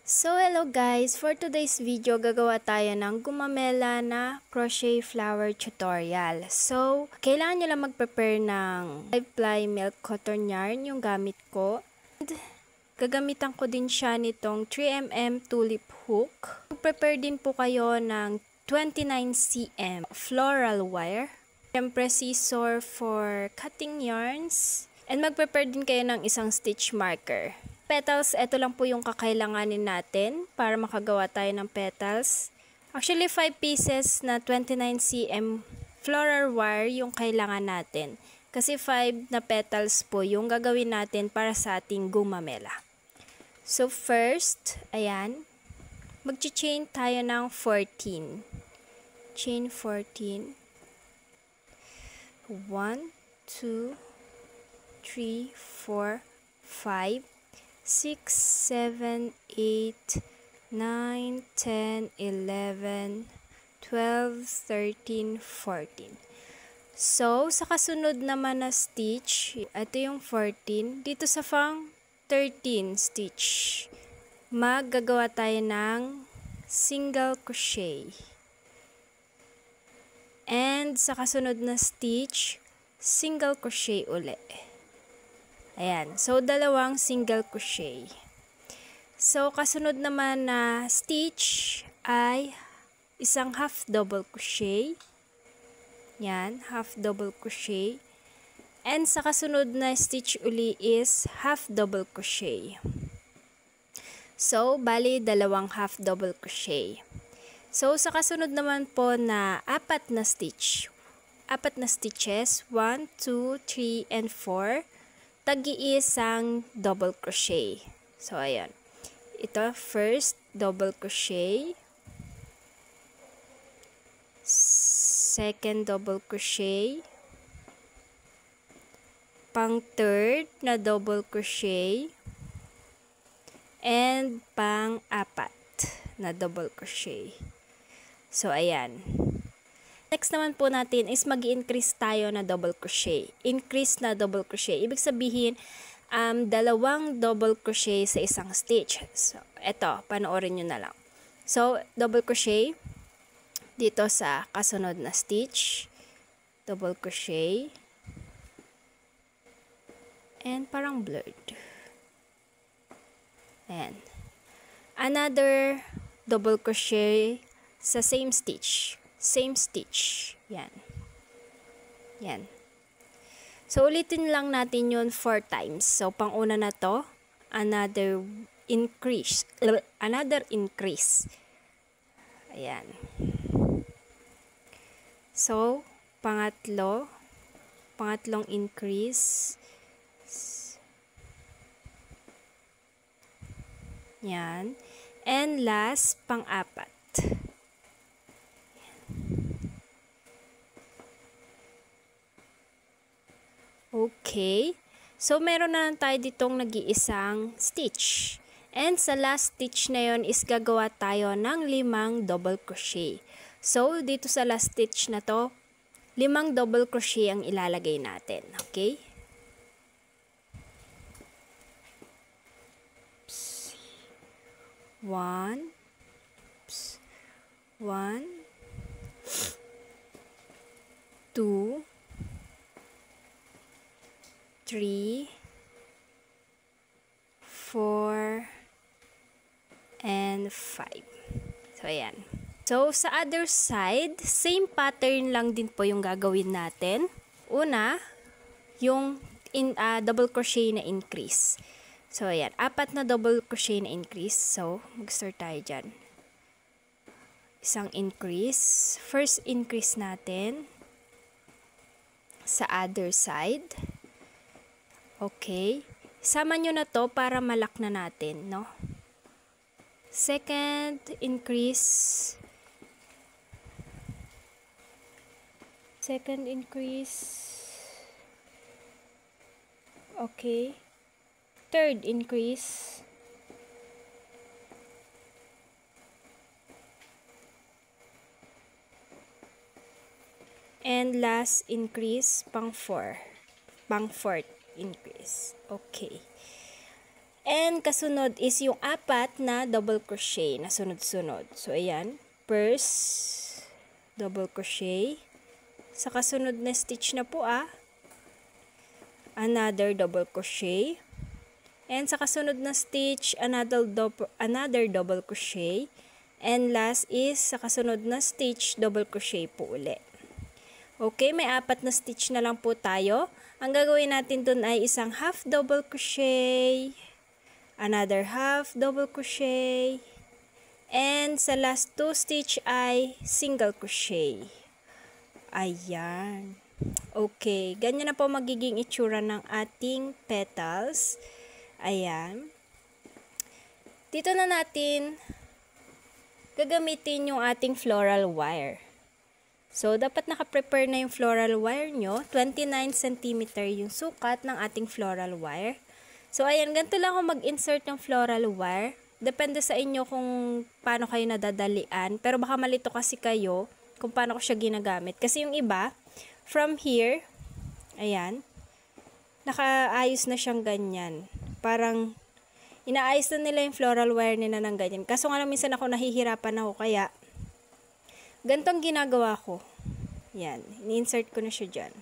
So hello guys, for today's video gagawa tayo ng gumamela na crochet flower tutorial. So, kailangan nyo lang mag-prepare ng 5-ply milk cotton yarn yung gamit ko. And gagamitan ko din siya nitong 3mm tulip hook. Mag-prepare din po kayo ng 29cm floral wire. Siyempre scissor for cutting yarns. And mag-prepare din kayo ng isang stitch marker. Petals, ito lang po yung kakailanganin natin para makagawa tayo ng petals. Actually, 5 pieces na 29cm floral wire yung kailangan natin. Kasi 5 na petals po yung gagawin natin para sa ating gumamela. So first, ayan, mag-chain tayo ng 14. Chain 14. 1, 2, 3, 4, 5, 6, 7, 8, 9, 10, 11, 12, 13, 14. So, sa kasunod naman na stitch, ito yung 14. Dito sa pang 13 stitch, maggagawa tayo ng single crochet. And sa kasunod na stitch, single crochet uli. Ayan. So, dalawang single crochet. So, kasunod naman na stitch ay isang half double crochet. Yan. Half double crochet. And sa kasunod na stitch uli is half double crochet. So, bali dalawang half double crochet. So, sa kasunod naman po na apat na stitch. Apat na stitches. 1, 2, 3, and 4. Tag-iisang double crochet. So, ayan. Ito, first double crochet. Second double crochet. Pang third na double crochet. And pang apat na double crochet. So, ayan. Next naman po natin is mag-increase tayo na double crochet. Increase na double crochet. Ibig sabihin, dalawang double crochet sa isang stitch. So, eto, panoorin nyo na lang. So, double crochet dito sa kasunod na stitch. Double crochet. And parang blurred. Ayan. Another double crochet sa same stitch. Same stitch. Yan. Yan. So, ulitin lang natin yun 4 times. So, pang-una na to, another increase. Another increase. Ayan. So, pangatlong increase. Yan. And last, pang-apat. Okay. So, meron na lang tayo ditong nag-iisang stitch. And sa last stitch na yon is gagawa tayo ng 5 double crochet. So, dito sa last stitch na to, 5 double crochet ang ilalagay natin. Okay? Oops. 1. Oops. 1. 2. 3, 4, and 5. So, ayan. So, sa other side, same pattern lang din po yung gagawin natin. Una, yung double crochet na increase. So, ayan. 4 na double crochet na increase. So, mag-start tayo dyan. Isang increase. First increase natin sa other side. Okay. Sama nyo na to para malak na natin, no? Second increase. Second increase. Okay. Third increase. And last increase, pang 4. Pang 4th increase. Okay. And kasunod is yung 4 na double crochet na sunod-sunod. So, ayan. First, double crochet. Sa kasunod na stitch na po another double crochet. And sa kasunod na stitch, another double crochet. And last is sa kasunod na stitch, double crochet po uli. Okay, may 4 na stitch na lang po tayo. Ang gagawin natin dun ay isang half double crochet, another half double crochet, and sa last 2 stitch ay single crochet. Ayan. Okay, ganyan na po magiging itsura ng ating petals. Ayan. Dito na natin gagamitin yung ating floral wire. So, dapat naka-prepare na yung floral wire nyo. 29 cm yung sukat ng ating floral wire. So, ayan, ganito lang ako mag-insert ng floral wire. Depende sa inyo kung paano kayo nadadalian. Pero baka malito kasi kayo kung paano ko siya ginagamit. Kasi yung iba, from here, ayan, nakaayos na siyang ganyan. Parang inaayos na nila yung floral wire nila ng ganyan. Kaso nga lang minsan ako nahihirapan ako kaya gantong ginagawa ko. Yan. Ini-insert ko na siya dyan.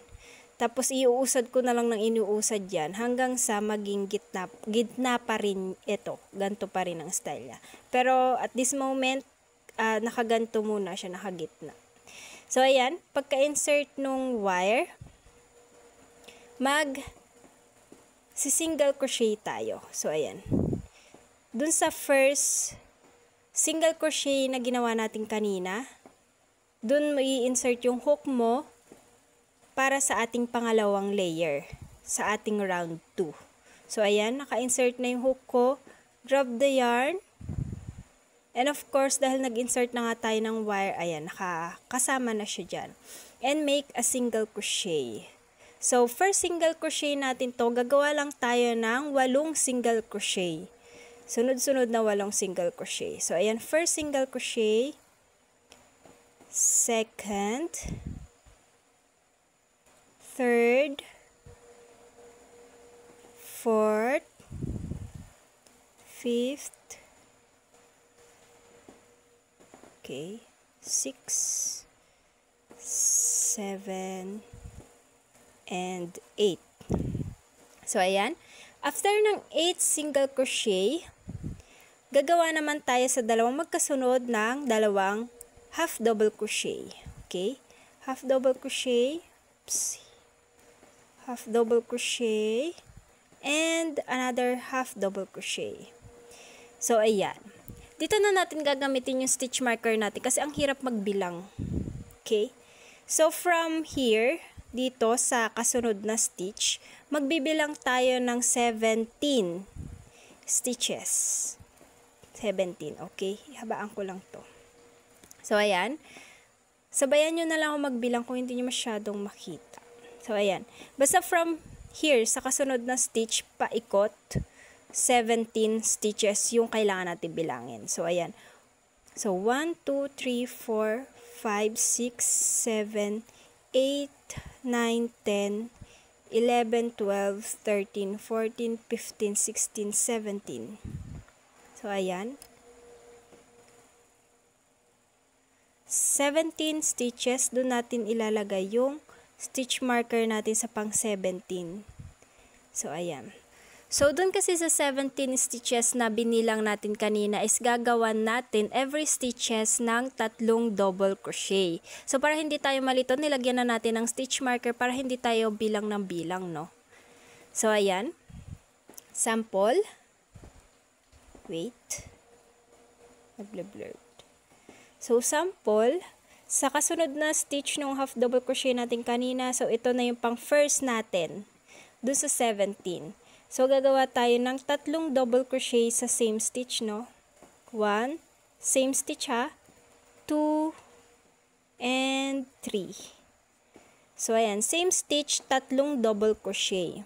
Tapos iuusad ko na lang ng inuusad dyan hanggang sa maging gitna pa rin ito. Ganto pa rin ang style niya. Pero at this moment, nakaganto muna siya, nakagitna. So ayan, pagka-insert nung wire, single crochet tayo. So ayan. Dun sa first single crochet na ginawa natin kanina, dun mo i-insert yung hook mo para sa ating pangalawang layer, sa ating round 2. So ayan, naka-insert na yung hook ko. Drop the yarn. And of course, dahil nag-insert na nga tayo ng wire, ayan, nakakasama na siya dyan. And make a single crochet. So, first single crochet natin to, gagawa lang tayo ng 8 single crochet. Sunod-sunod na 8 single crochet. So, ayan, first single crochet, second, third, fourth, fifth, okay, 6, 7, and 8. So, ayan. After ng 8 single crochet, gagawa naman tayo sa dalawang magkasunod ng dalawang half double crochet. Okay? Half double crochet, half double crochet, and another half double crochet. So, ayan. Dito na natin gagamitin yung stitch marker natin kasi ang hirap magbilang. Okay? So, from here, dito sa kasunod na stitch, magbibilang tayo ng 17 stitches. 17, okay? Habaan ko lang to. So, ayan. Sabayan nyo na lang ako magbilang kung hindi nyo masyadong makita. So, ayan. Basta from here, sa kasunod na stitch, paikot, 17 stitches yung kailangan natin bilangin. So, ayan. So, 1, 2, 3, 4, 5, 6, 7, 8, 9, 10, 11, 12, 13, 14, 15, 16, 17. So, ayan. 17 stitches, doon natin ilalagay yung stitch marker natin sa pang 17. So, ayan. So, doon kasi sa 17 stitches na binilang natin kanina is gagawan natin every stitches ng 3 double crochet. So, para hindi tayo malito, nilagyan na natin ng stitch marker para hindi tayo bilang ng bilang, no? So, ayan. Sample. Wait. Nag-blurred. So, sample. Sa kasunod na stitch ng half double crochet natin kanina, so ito na yung pang first natin. Doon sa 17. So, gagawa tayo ng 3 double crochet sa same stitch, no? 1, same stitch ha. 2, and 3. So, ayan. Same stitch, 3 double crochet.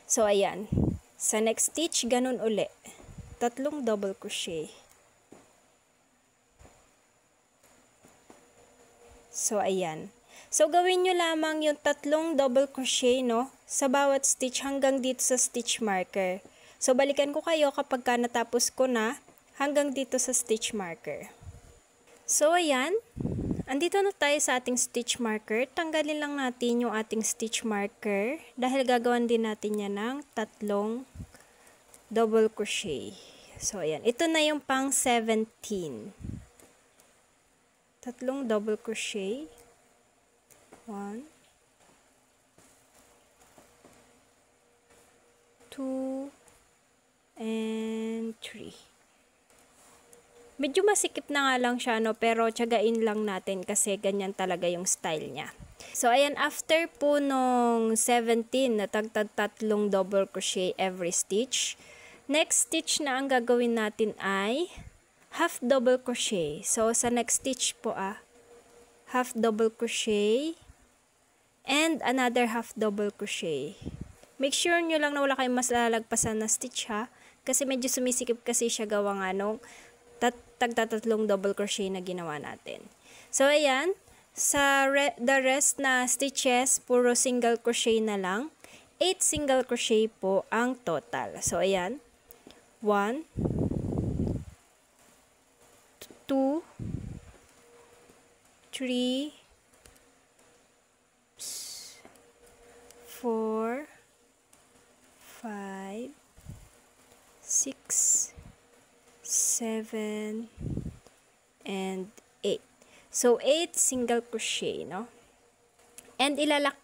So, ayan. Sa next stitch, ganun uli. 3 double crochet. So, ayan. So, gawin nyo lamang yung 3 double crochet, no? Sa bawat stitch hanggang dito sa stitch marker. So, balikan ko kayo kapag natapos ko na hanggang dito sa stitch marker. So, ayan. Andito na tayo sa ating stitch marker. Tanggalin lang natin yung ating stitch marker dahil gagawin din natin yan ng 3 double crochet. So, ayan. Ito na yung pang 17. 3 double crochet. 1, 2, and 3. Medyo masikip na nga lang siya, no? Pero tiyagain lang natin kasi ganyan talaga yung style niya. So, ayan, after po nung 17 na tagtag-3 double crochet every stitch, next stitch na ang gagawin natin ay half double crochet. So, sa next stitch po half double crochet and another half double crochet. Make sure nyo lang na wala kayong mas lalagpasan na stitch ha, kasi medyo sumisikip kasi siya gawa nga nung tagta-3 double crochet na ginawa natin. So, ayan. Sa the rest na stitches, puro single crochet na lang. 8 single crochet po ang total. So, ayan. 1, 2, 3, 4, 5, 6, 7, and 8. So, 8 single crochet, no? And ilak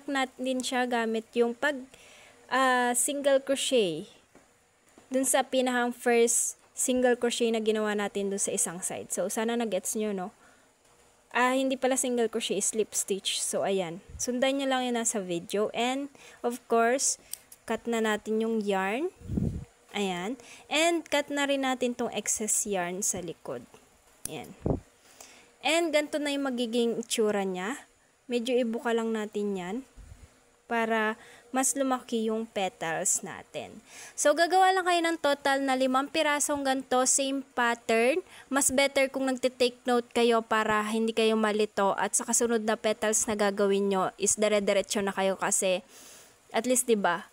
natin siya gamit yung single crochet dun sa pinakang first single crochet na ginawa natin dun sa isang side. So, sana na-gets nyo, no? Hindi pala single crochet, slip stitch. So, ayan. Sundan nyo lang yun nasa video. And, of course, cut na natin yung yarn. Ayan. And, cut na rin natin tong excess yarn sa likod. Ayan. And, ganito na yung magiging itsura niya. Medyo ibuka lang natin yan para mas lumaki yung petals natin. So, gagawa lang kayo ng total na 5 pirasong ganito, same pattern. Mas better kung nagtitake note kayo para hindi kayo malito at sa kasunod na petals na gagawin nyo is dire-diretso na kayo kasi at least, diba,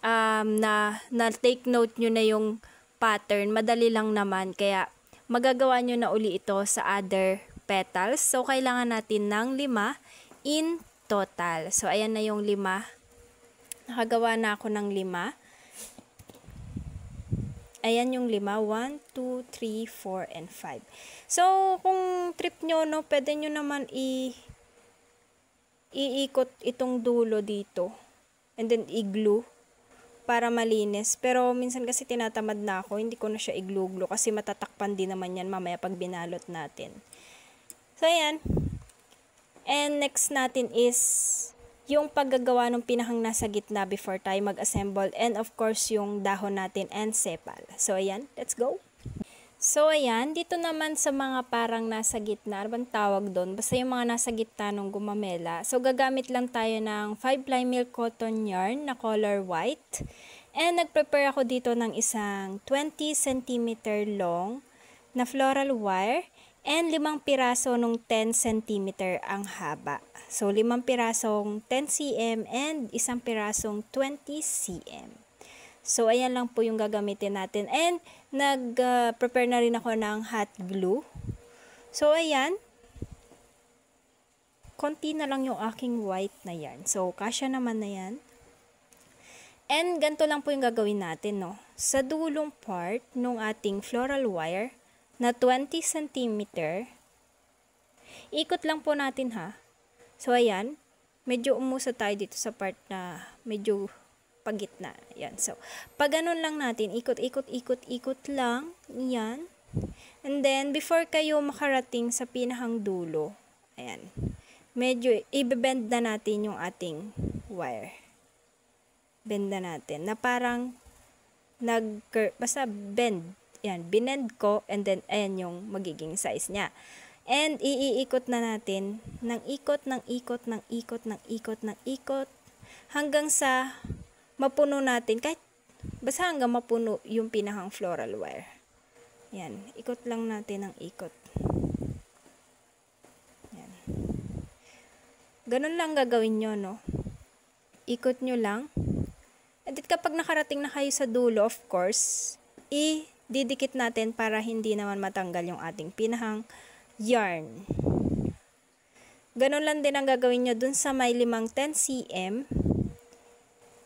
na take note nyo na yung pattern, madali lang naman, kaya magagawa nyo na uli ito sa other petals. So, kailangan natin ng 5 in total. So, ayan na yung 5. Nakagawa na ako ng 5. Ayan yung 5. 1, 2, 3, 4, and 5. So, kung trip nyo, no, pwede nyo naman iikot itong dulo dito. And then, i-glue para malinis. Pero minsan kasi tinatamad na ako, hindi ko na siya i-glue kasi matatakpan din naman yan mamaya pag binalot natin. So, ayan. And next natin is yung paggagawa ng pinakang nasa gitna before tayo mag-assemble. And of course, yung dahon natin and sepal. So, ayan. Let's go. So, ayan. Dito naman sa mga parang nasa gitna. Ano bang tawag doon? Basta yung mga nasa gitna ng gumamela. So, gagamit lang tayo ng 5-ply milk cotton yarn na color white. And nag-prepare ako dito ng isang 20 cm long na floral wire. And 5 piraso nung 10 cm ang haba. So, 5 pirasong 10 cm and 1 pirasong 20 cm. So, ayan lang po yung gagamitin natin. And, nag-prepare na rin ako ng hot glue. So, ayan. Konti na lang yung aking white na yarn. So, kasya naman na yan. And, ganito lang po yung gagawin natin, no? Sa dulong part nung ating floral wire, na 20 cm, ikot lang po natin ha. So, ayan, medyo umusa tayo dito sa part na medyo pagitna. Ayan, so, pag ganun lang natin, ikot lang, yan. And then, before kayo makarating sa pinakang dulo, ayan, medyo i-bend na natin yung ating wire. Bend na natin, na parang basta bend. Yan, binend ko and then ayan yung magiging size niya. And iikot na natin ng ikot hanggang sa mapuno natin, kahit basta hanggang mapuno yung pinakang floral wire. Yan, ikot lang natin ng ikot. Yan. Ganun lang gagawin nyo, no? Ikot nyo lang. And then kapag nakarating na kayo sa dulo, of course, didikit natin para hindi naman matanggal yung ating pinahang yarn. Ganon lang din ang gagawin nyo dun sa may 10 cm.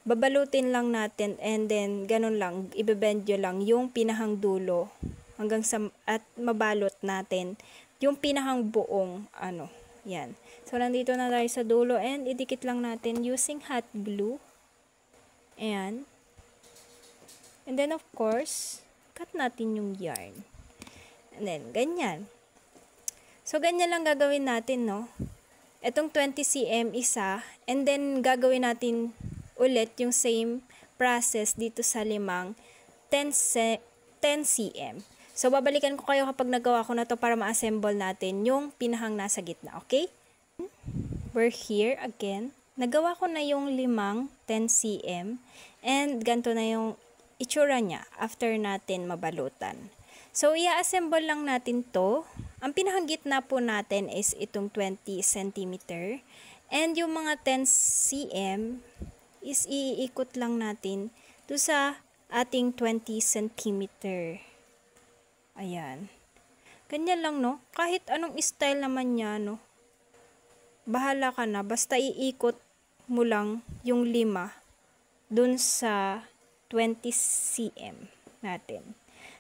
Babalutin lang natin and then ganon lang, ibebend nyo lang yung pinahang dulo hanggang sa at mabalot natin yung pinahang buong yan. So nandito na tayo sa dulo and idikit lang natin using hot glue. Ayan. And then of course, cut natin yung yarn. And then ganyan. So ganyan lang gagawin natin, no? Etong 20 cm isa and then gagawin natin ulit yung same process dito sa 10 cm. So, babalikan ko kayo kapag nagawa ko na to para ma-assemble natin yung pinahang nasa gitna, okay? We're here again. Nagawa ko na yung 10 cm and ganito na yung itsura niya after natin mabalutan. So, i-assemble lang natin to. Ang pinahang gitna po natin is itong 20 cm and yung mga 10 cm is iikot lang natin to sa ating 20 cm. Ayan. Ganyan lang, no? Kahit anong style naman niya, no? Bahala ka na. Basta iikot mo lang yung 5 dun sa 20 cm natin.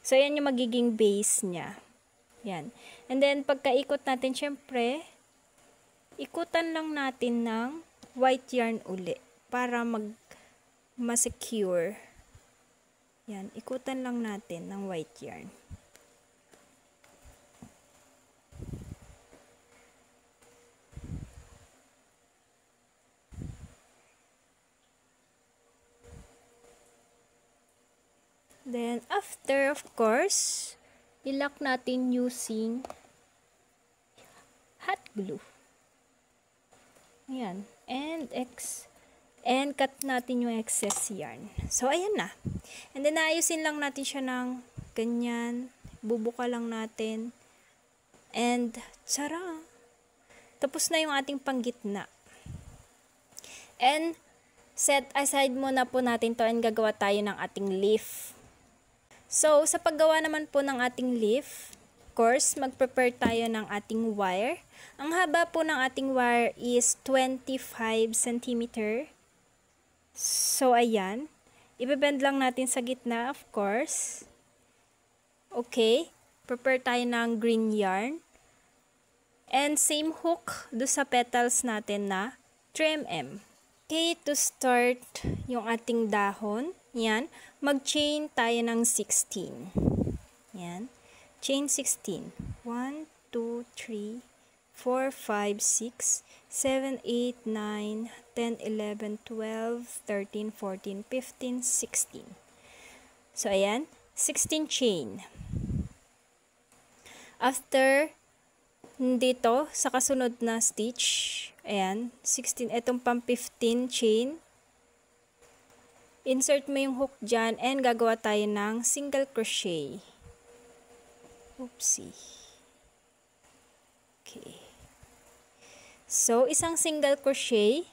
So, yan yung magiging base niya. Yan. And then, pagkaikot natin, syempre, ikutan lang natin ng white yarn uli para ma-secure. Yan, ikutan lang natin ng white yarn. Then, after, of course, ilock natin using hot glue. Ayan. And cut natin yung excess yarn. So, ayan na. And then, naayusin lang natin siya ng ganyan. Bubuka lang natin. And, tsara! Tapos na yung ating panggitna. And, set aside muna po natin to and gagawa tayo ng ating leaf. So, sa paggawa naman po ng ating leaf, of course, mag-prepare tayo ng ating wire. Ang haba po ng ating wire is 25 cm. So, ayan. Ibebend lang natin sa gitna, of course. Okay. Prepare tayo ng green yarn. And same hook do sa petals natin na 3mm. Okay, to start yung ating dahon, yan, mag-chain tayo ng 16. Yan. Chain 16. 1, 2, 3, 4, 5, 6, 7, 8, 9, 10, 11, 12, 13, 14, 15, 16. So, ayan. 16 chain. After, dito, sa kasunod na stitch, ayan, 16, etong pang 15 chain. Insert mo yung hook dyan and gagawa tayo ng single crochet. Oopsie. Okay. So, isang single crochet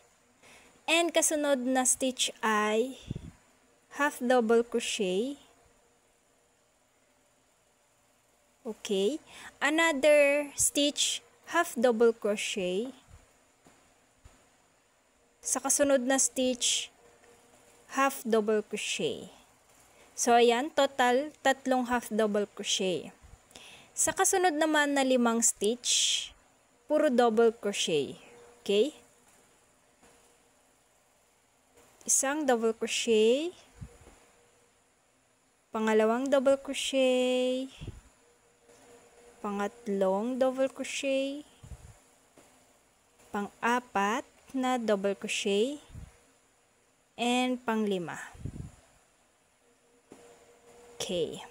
and kasunod na stitch ay half double crochet. Okay. Another stitch, half double crochet. Sa kasunod na stitch, half double crochet. So, ayan, total, 3 half double crochet. Sa kasunod naman na 5 stitch, puro double crochet. Okay? Isang double crochet, pangalawang double crochet, pangatlong double crochet, pang-apat na double crochet, and pang-5. Okay.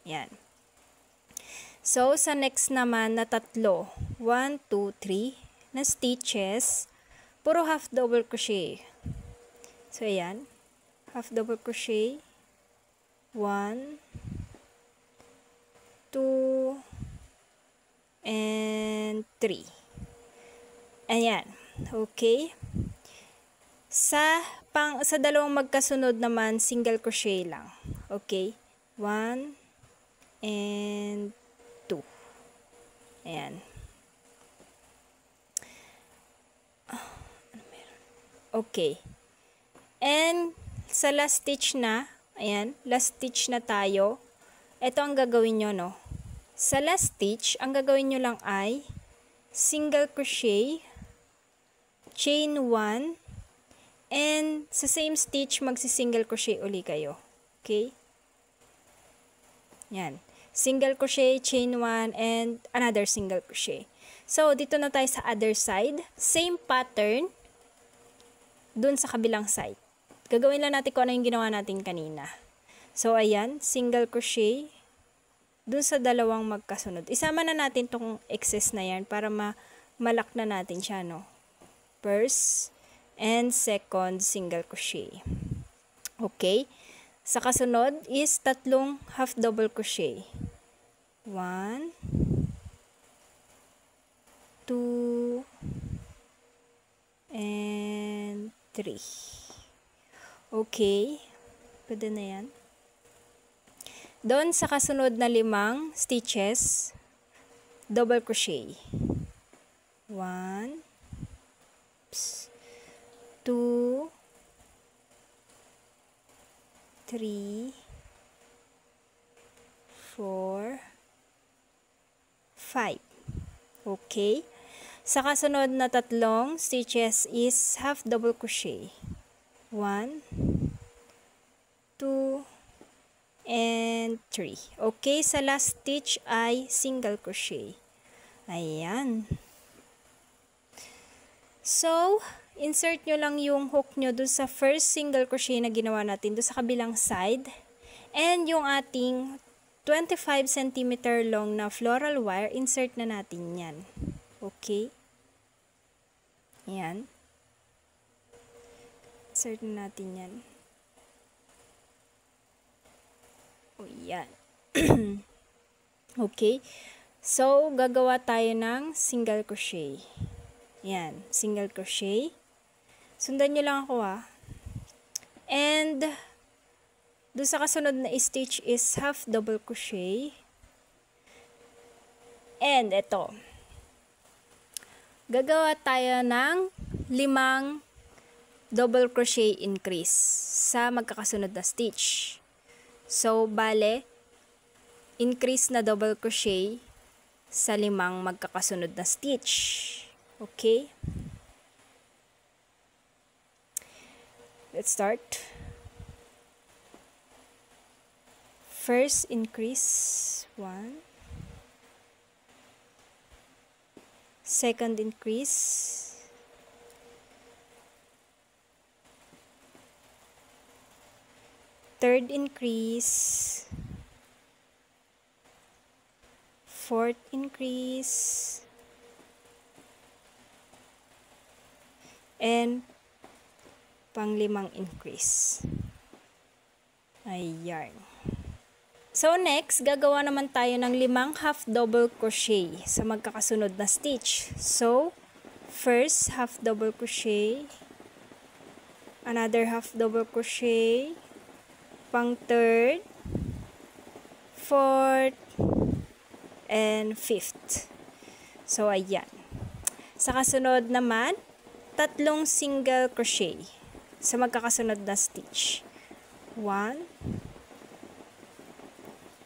Yan. So, sa next naman na 3, 1, 2, 3 na stitches, puro half double crochet. So, ayan. Half double crochet. 1, 2, and 3. Ayan. Okay. Sa dalawang magkasunod naman, single crochet lang. Okay? 1 and 2. Ayan. Okay. And sa last stitch na, ayan, last stitch na tayo. Ito ang gagawin nyo, no? Sa last stitch, ang gagawin nyo lang ay single crochet, chain 1, and sa same stitch, magsi-single crochet uli kayo. Okay? Yan. Single crochet, chain 1, and another single crochet. So, dito na tayo sa other side. Same pattern dun sa kabilang side. Gagawin lang natin kung ano yung ginawa natin kanina. So, ayan, single crochet dun sa dalawang magkasunod. Isama na natin tong excess na yan para malak na natin siya, no? First and second single crochet. Okay? Sa kasunod is tatlong half double crochet. 1, 2, and 3. Okay. Pwede na yan. Doon sa kasunod na 5 stitches, double crochet. 1, 2, 3, 4, 5. Okay. Sa kasunod na 3 stitches is half double crochet. 1, 2, and 3. Okay, sa last stitch ay single crochet. Ayan. So, insert nyo lang yung hook nyo dun sa first single crochet na ginawa natin dun sa kabilang side. And yung ating 25 cm long na floral wire, insert na natin yan. Okay? Ayan. Insert na natin yan. O, yan. Okay. So, gagawa tayo ng single crochet. Yan. Single crochet. Sundan nyo lang ako, And, doon sa kasunod na stitch is half double crochet. And, ito. Gagawa tayo ng 5 double crochet increase sa magkakasunod na stitch. So, bale, increase na double crochet sa 5 magkakasunod na stitch. Okay? Let's start. First increase, 1. Second increase. Third increase. Fourth increase. And pang-5 increase. Ayan. So next, gagawa naman tayo ng 5 half double crochet sa magkakasunod na stitch. So, first half double crochet, another half double crochet, pang third, fourth, and fifth. So, ayan. Sa kasunod naman, 3 single crochet sa magkakasunod na stitch. 1,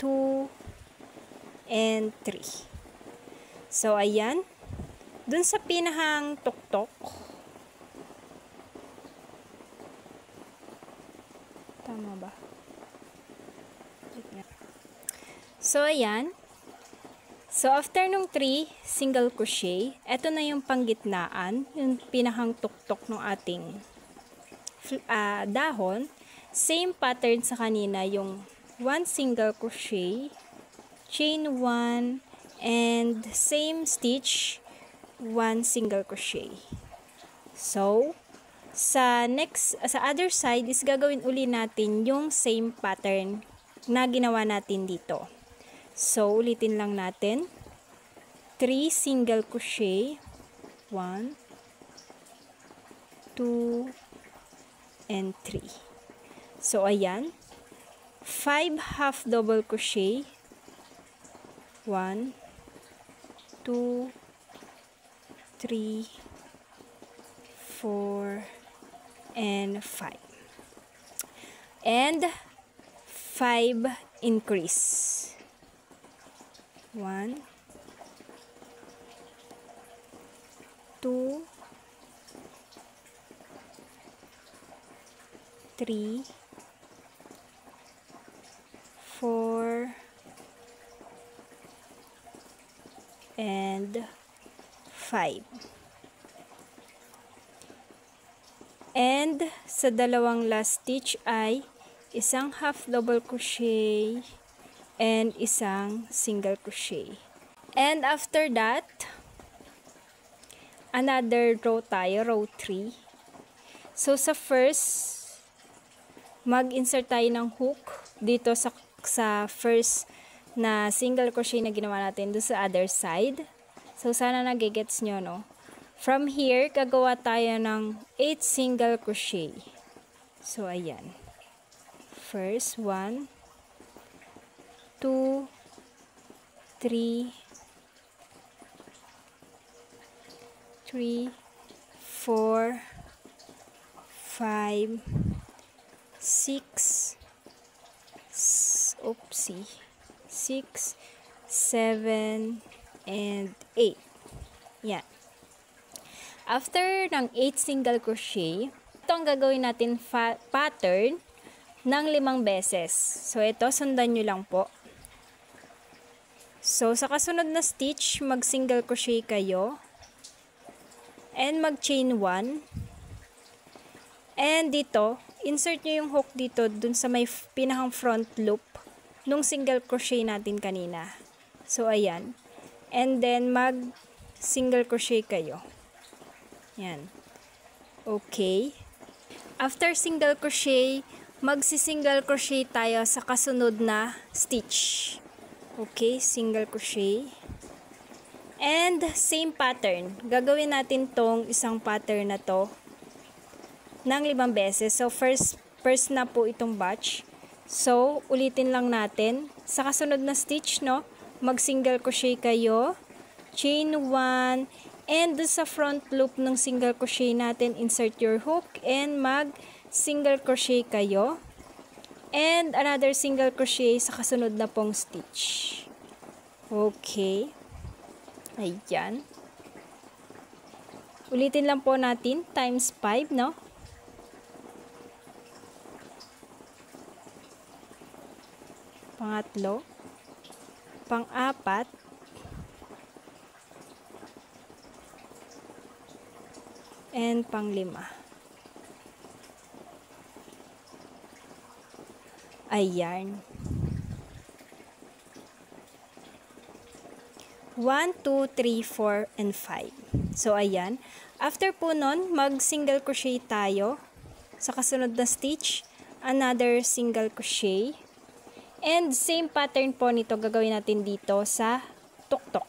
2, and 3. So, ayan. Dun sa pinahang tuktok, tama ba? So, ayan. So, after nung 3 single crochet, eto na yung panggitnaan, yung pinahang tuktok ng ating dahon. Same pattern sa kanina, yung 1 single crochet, chain 1, and same stitch, 1 single crochet. So, sa other side is gagawin uli natin yung same pattern na ginawa natin dito. So, ulitin lang natin. 3 single crochet, 1, 2, and 3. So, ayan. 5 half double crochet. 1, 2, 3, 4, and 5. And 5 increase. 1, 2, 3, 4, and 5. And sa dalawang last stitch ay isang half double crochet and isang single crochet. And after that, another row tayo, row 3. So sa first, mag-insert tayo ng hook dito sa first na single crochet na ginawa natin doon sa other side. So sana nagigets nyo, no? From here, gagawa tayo ng 8 single crochet. So ayan. First, 1, 2, 3, 4, 5, 6, 7, and 8. Yan. After ng 8 single crochet, ito ang gagawin natin pattern ng 5 beses. So, ito, sundan nyo lang po. So, sa kasunod na stitch, mag-single crochet kayo. And mag-chain 1. And dito, insert nyo yung hook dito dun sa may pinakang front loop nung single crochet natin kanina. So, ayan. And then, mag-single crochet kayo. Yan. Okay. After single crochet, magsi-single crochet tayo sa kasunod na stitch. Okay, single crochet. And same pattern. Gagawin natin tong isang pattern na to ng 5 beses. So, first na po itong batch. So, ulitin lang natin. Sa kasunod na stitch, no, mag-single crochet kayo, chain 1, and sa front loop ng single crochet natin, insert your hook, and mag-single crochet kayo, and another single crochet sa kasunod na pong stitch. Okay. Ayan. Ulitin lang po natin, times 5, no? Pangatlo. Pang-apat. And pang-5. Ayan. 1, 2, 3, 4, and 5. So, ayan. After po nun, mag-single crochet tayo. Sa kasunod na stitch, another single crochet. And same pattern po nito gagawin natin dito sa tuktok.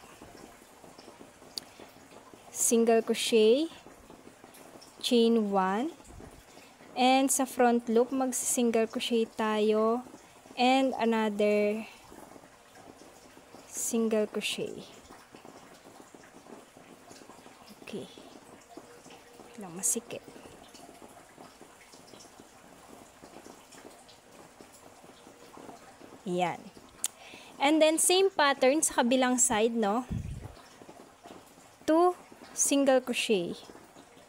Single crochet, chain 1, and sa front loop mag-single crochet tayo, and another single crochet. Okay. Lang masikip. Yan. And then, same pattern sa kabilang side, no? 2 single crochet.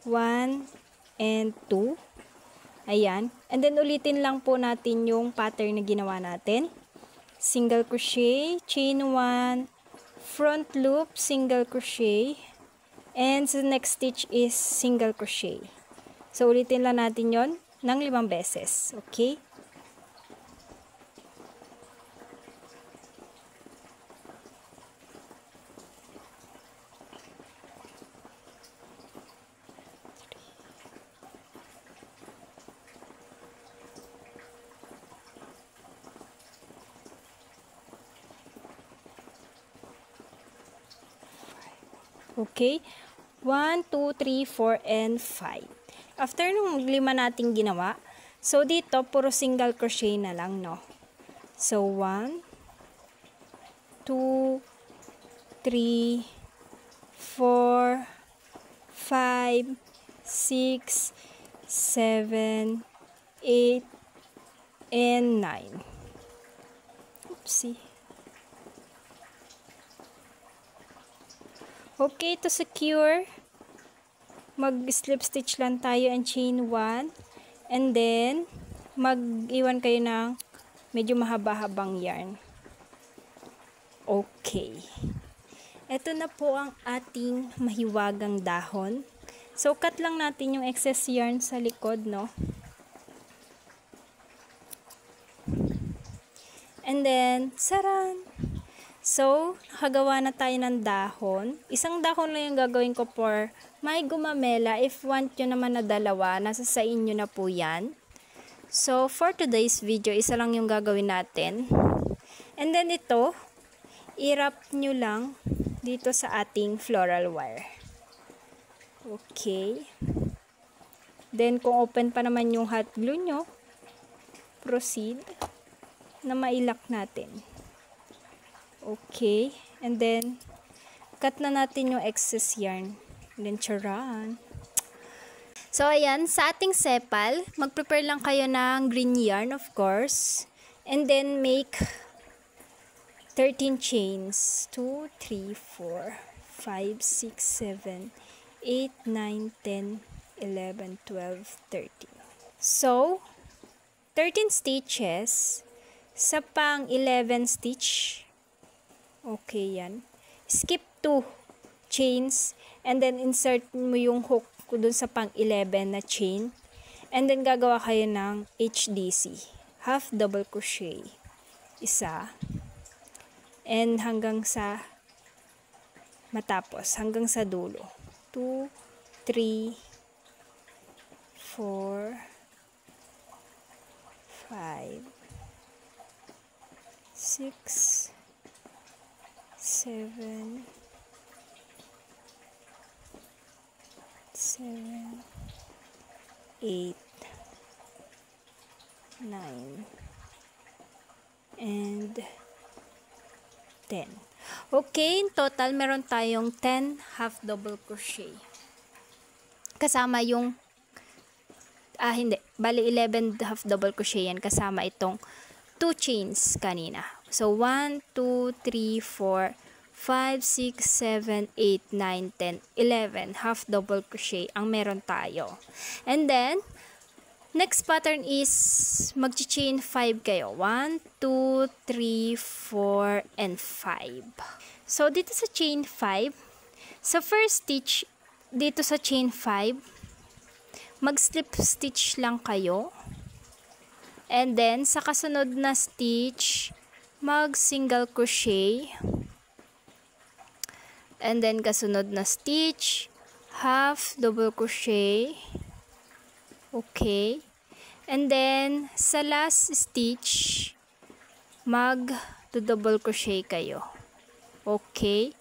1 and 2. Ayan. And then, ulitin lang po natin yung pattern na ginawa natin. Single crochet, chain 1, front loop, single crochet, and the next stitch is single crochet. So, ulitin lang natin yon ng 5 beses. Okay? Okay? 1, 2, 3, 4, and 5. after nung 5 nating ginawa, so dito, puro single crochet na lang, no? So, 1, 2, 3, 4, 5, 6, 7, 8, and 9. Oopsie. Okay, to secure, mag-slip stitch lang tayo and chain 1. And then, mag-iwan kayo ng medyo mahaba-habang yarn. Okay. Ito na po ang ating mahiwagang dahon. So, cut lang natin yung excess yarn sa likod, no? And then, saran! So, nakagawa na tayo ng dahon. Isang dahon lang yung gagawin ko for may gumamela. If want nyo naman na dalawa, nasa sa inyo na po yan. So, for today's video, isa lang yung gagawin natin. And then ito, i-wrap nyo lang dito sa ating floral wire. Okay. Then, kung open pa naman yung hot glue nyo, proceed na mailak natin. Okay. And then, cut na natin yung excess yarn. And then, charan. So, ayan. Sa ating sepal, mag-prepare lang kayo ng green yarn, of course. And then, make 13 chains. 2, 3, 4, 5, 6, 7, 8, 9, 10, 11, 12, 13. So, 13 stitches sa pang 11 stitch. Okay, yan. Skip 2 chains and then insert mo yung hook dun sa pang 11 na chain. And then gagawa kayo ng HDC. Half double crochet. Isa. And hanggang sa matapos. Hanggang sa dulo. 2, 3, 4, 5, 6, 7, 8, 9, and 10. Okay, in total meron tayong 10 half double crochet. Kasama yung hindi, bali 11 half double crochet yan kasama itong 2 chains kanina. So, 1, 2, 3, 4, 5, 6, 7, 8, 9, 10, 11 half double crochet ang meron tayo. And then, next pattern is mag-chain 5 kayo. 1, 2, 3, 4, and 5. So, dito sa chain 5, sa first stitch, dito sa chain 5, mag-slip stitch lang kayo. And then, sa kasunod na stitch, mag-single crochet. And then, kasunod na stitch, half double crochet. Okay. And then, sa last stitch, mag-double crochet kayo. Okay.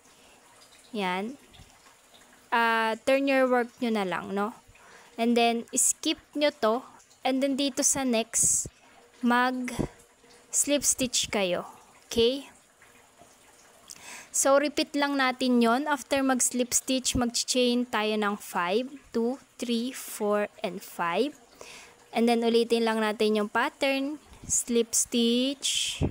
Yan. Turn your work nyo na lang, no? And then, skip nyo to. And then, dito sa next, mag-slip stitch kayo. Okay? So, repeat lang natin yon. After mag-slip stitch, mag-chain tayo ng 5, 2, 3, 4, and 5. And then, ulitin lang natin yung pattern. Slip stitch.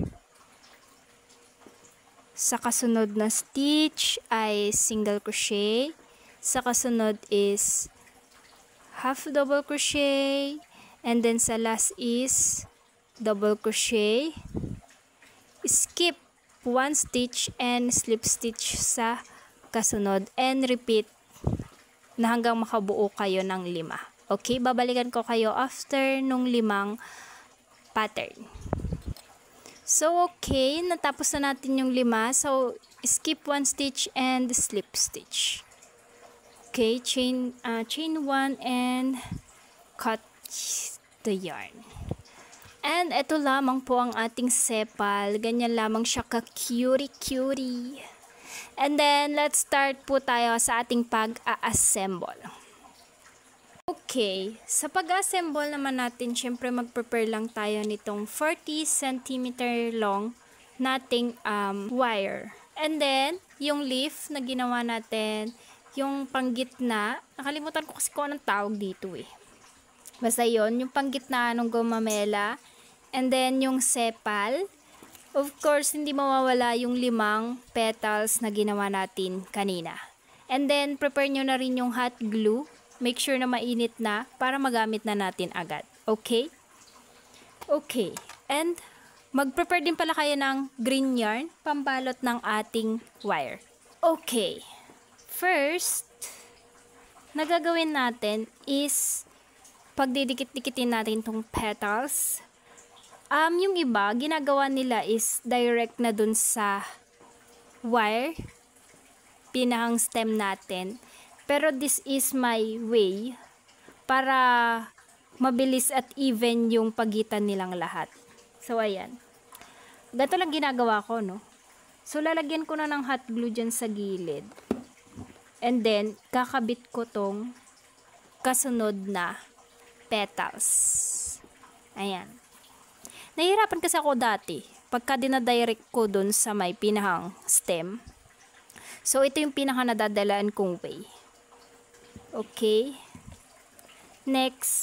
Sa kasunod na stitch ay single crochet. Sa kasunod is half double crochet. And then, sa last is double crochet. Skip 1 stitch and slip stitch sa kasunod. And repeat na hanggang makabuo kayo ng 5. Okay, babalikan ko kayo after nung 5 pattern. So, okay, natapos na natin yung 5. So, skip 1 stitch and slip stitch. Okay, chain 1 and cut the yarn. And ito lamang po ang ating sepal. Ganyan lamang siya ka-cutie-cutie. And then, let's start po tayo sa ating pag-a-assemble. Okay, sa pag-assemble naman natin, syempre mag-prepare lang tayo nitong 40 cm long nating wire. And then, yung leaf na ginawa natin, yung panggitna, nakalimutan ko kasi kung anong tawag dito eh. Basta yun, yung panggitna ng gumamela. And then, yung sepal. Of course, hindi mawawala yung 5 petals na ginawa natin kanina. And then, prepare nyo na rin yung hot glue. Make sure na mainit na para magamit na natin agad. Okay? Okay. And, mag-prepare din pala kayo ng green yarn, pambalot ng ating wire. Okay. First, na gagawin natin is, pagdidikit-dikitin natin tong petals. Yung iba, ginagawa nila is direct na dun sa wire, pinahang stem natin. Pero this is my way para mabilis at even yung pagitan nilang lahat. So, ayan. Ganito lang ginagawa ko, no? So, lalagyan ko na ng hot glue dyan sa gilid. And then, kakabit ko tong kasunod na petals. Ayan. Nahihirapan kasi ako dati, pagka dinadirect ko dun sa may pinahang stem. So, ito yung pinaka nadadalaan kong way. Okay. Next,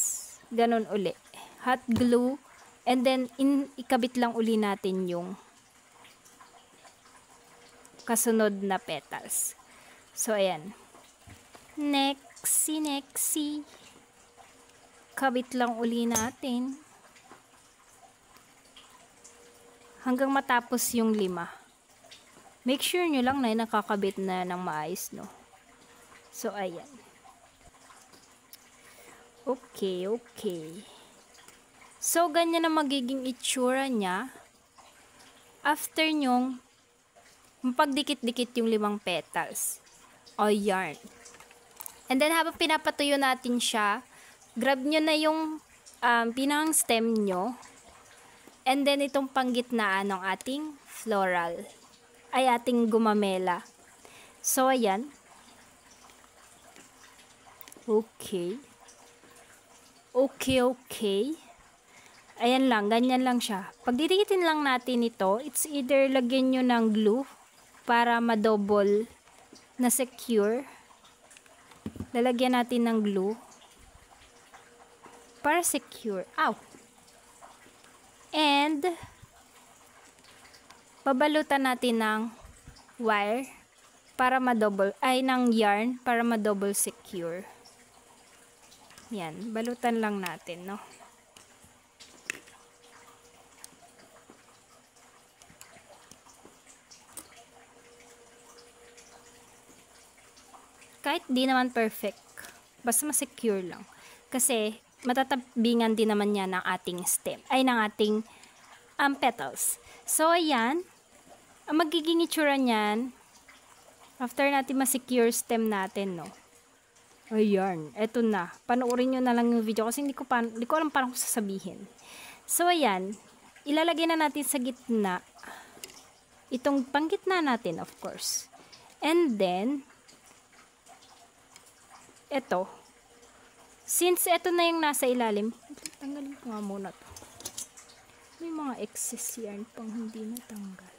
ganun uli. Hot glue. And then, ikabit lang uli natin yung kasunod na petals. So, ayan. Nexy. Kabit lang uli natin. Hanggang matapos yung 5. Make sure nyo lang na nakakabit na ng maayos, no? So, ayan. Okay. So, ganyan na magiging itsura niya after nyong mapagdikit-dikit yung 5 petals o yarn. And then, habang pinapatuyo natin siya, grab nyo na yung pinahang stem nyo. And then, itong panggitnaan ng ating floral. Ay, ating gumamela. So, ayan. Okay. Ayan lang, ganyan lang siya. Pag didikitin lang natin ito, it's either lagyan nyo ng glue para ma-double na secure. Lalagyan natin ng glue para secure. Ow! And, babalutan natin ng wire para ma-double, ng yarn para ma-double secure. Yan, balutan lang natin, no? Kahit di naman perfect, basta ma-secure lang. Kasi, matatabingan din naman yan ng ating stem, ng ating petals. So, ayan, ang magiging itsura niyan, after natin ma-secure stem natin, no? Ayan, eto na. Panoorin nyo na lang yung video kasi hindi ko alam paano ko sasabihin. So, ayan, ilalagay na natin sa gitna, itong panggitna natin, of course. And then, eto, since eto na yung nasa ilalim, tanggalin ko nga muna to. May mga excess yarn pang hindi natanggal.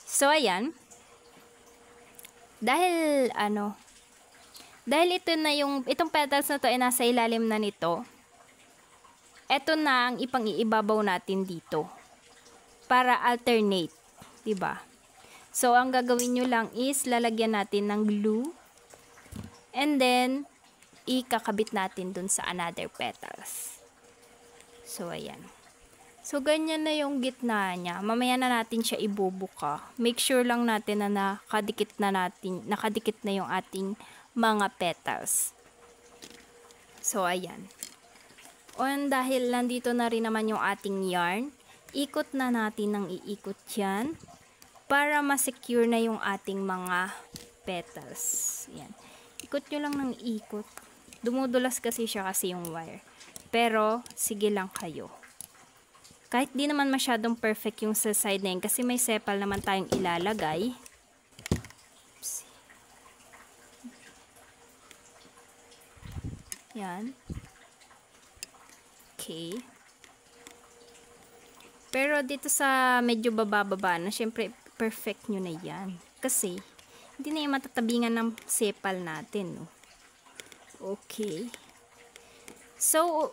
So, ayan. Dahil ito na itong petals na to ay nasa ilalim na nito, eto na ang ipang-iibabaw natin dito. Para alternate. Diba? So, ang gagawin nyo lang is, lalagyan natin ng glue. And then, ikakabit natin dun sa another petals. So, ayan. So, ganyan na yung gitna niya. Mamaya na natin siya ibubuka. Make sure lang natin na nakadikit na yung ating mga petals. So, ayan. And dahil nandito na rin naman yung ating yarn, ikot na natin ng iikot yan para ma-secure na yung ating mga petals. Ayan. Ikot nyo lang ng ikot. Dumudulas kasi siya kasi yung wire. Pero, sige lang kayo. Kahit di naman masyadong perfect yung sa side na yun, kasi may sepal naman tayong ilalagay. Yan. Okay. Pero dito sa medyo baba-baba na, syempre perfect nyo na yan. Kasi, hindi na yung matatabingan ng sepal natin. No? Okay. So,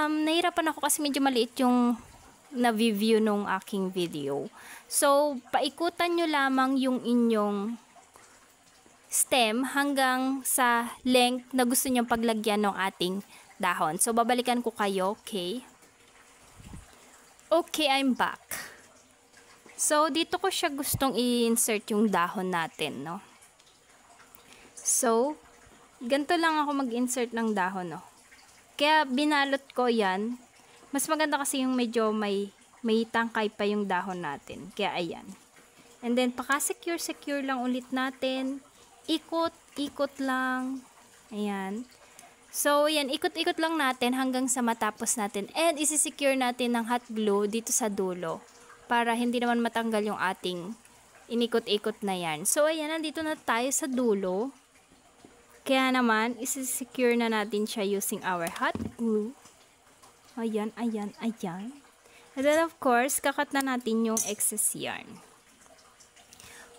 nahirapan ako kasi medyo maliit yung na-view nung aking video. So, paikutan nyo lamang yung inyong stem hanggang sa length na gusto nyo paglagyan ng ating dahon. So, babalikan ko kayo, okay? Okay, I'm back. So, dito ko siya gustong i-insert yung dahon natin, no? So, ganito lang ako mag-insert ng dahon, no? Kaya, binalot ko yan. Mas maganda kasi yung medyo may tangkay pa yung dahon natin. Kaya, ayan. And then, paka-secure lang ulit natin. Ikot lang. Ayan. So, ayan. Ikot-ikot lang natin hanggang sa matapos natin. And, isi-secure natin ng hot glue dito sa dulo. Para hindi naman matanggal yung ating inikot-ikot na yan. So, ayan. Nandito na tayo sa dulo. Kaya naman, isi-secure na natin siya using our hot glue. Ayan, ayan, ayan. And then, of course, kakat na natin yung excess yarn.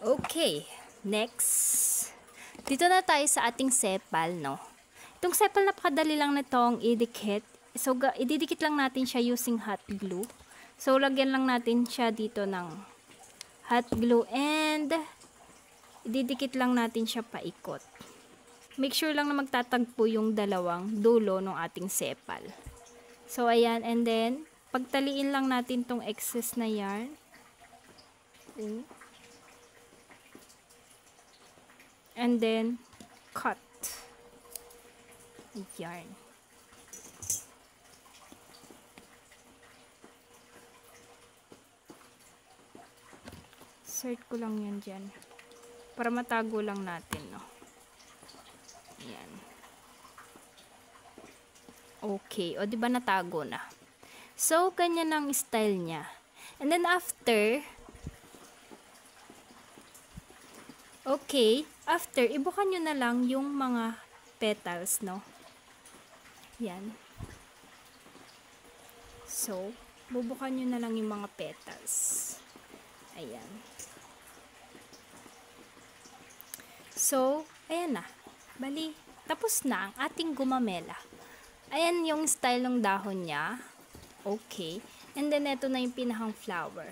Okay, next. Dito na tayo sa ating sepal, no? Itong sepal, napakadali lang nitong idikit. So, ididikit lang natin siya using hot glue. So, lagyan lang natin siya dito ng hot glue and ididikit lang natin siya paikot. Make sure lang na magtatagpo yung dalawang dulo ng ating sepal. So, ayan. And then, pagtaliin lang natin tong excess na yarn. Okay. And then, cut. Yarn. Insert ko lang yan dyan. Para matago lang natin, no? Ayan. Okay. O, diba natago na? So, ganyan ang style niya. And then, after, ibukan nyo na lang yung mga petals, no? Yan. So, bubukan nyo na lang yung mga petals. Ayan. So, ayan na. Bali, tapos na ang ating gumamela. Ayan yung style ng dahon niya. Okay. And then, ito na yung pinakang flower.